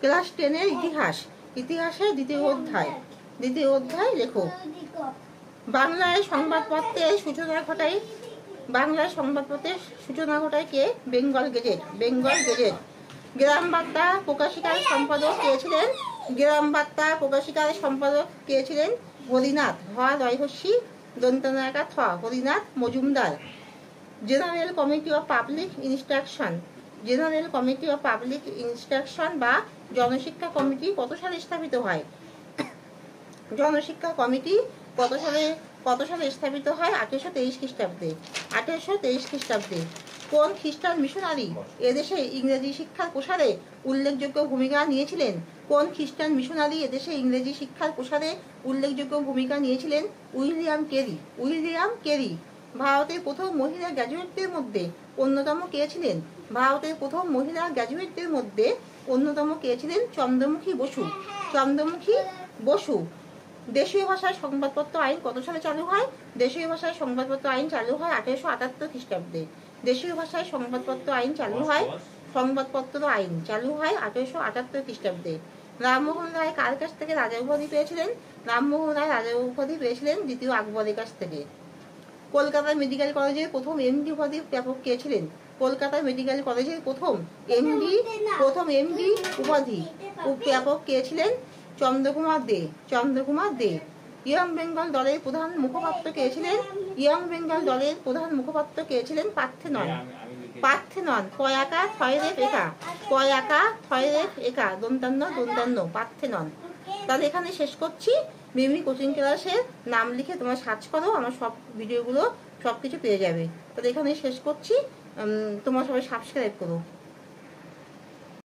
Class 10-এর ইতিহাস, ইতিহাসের দ্বিতীয় অধ্যায় লেখো। বাংলায় সংবাদপত্রের সূচনা ঘটায় কে? বেঙ্গল গেজেট। গ্রাম বার্তা প্রকাশিকার সম্পাদক কে ছিলেন? হরিনাথ। হরিহস্যি দন্তনায়কা থ, Harinath Majumdar. General committee of public instruction বা জনশিক্ষা কমিটি কত সালে স্থাপিত হয়? জনশিক্ষা কমিটি কত সালে স্থাপিত হয়? 1823 খ্রিস্টাব্দে। কোন খ্রিস্টান মিশনারি এদেশে ইংরেজি শিক্ষার প্রসারে উল্লেখযোগ্য ভূমিকা নিয়েছিলেন? William Carey. ভারতের প্রথম মহিলা গ্র্যাজুয়েটদের মধ্যে অন্যতম কে ছিলেন? চন্দ্রমুখী বসু। দেশীয় ভাষায় সংবাদপত্র আইন কত সালে চালু হয়? 1878 খ্রিস্টাব্দে। সংবাদপত্র আইন চালু হয় 1878 খ্রিস্টাব্দে। রামমোহন রায় কার কাছ থেকে রাজা উপাধি পেয়েছিলেন? দ্বিতীয় আকবরের কাছ থেকে। কলকাতা মেডিকেল কলেজের প্রথম এমডি উপাধি ব্যাপক কে ছিলেন? ব্যাপক কে ছিলেন? চন্দ্রকুমার দে। ইয়ং বেঙ্গল দলের প্রধান মুখপাত্র কে ছিলেন? পার্থেনন। কয়াকা দন্তান্ন পার্থেনন। তাহলে এখানে শেষ করছি। মিমি কোচিং ক্লাসের নাম লিখে তোমরা সার্চ করো, আমার সব ভিডিওগুলো সবকিছু পেয়ে যাবে। তাহলে এখানে শেষ করছি। তোমরা সবাই সাবস্ক্রাইব করো।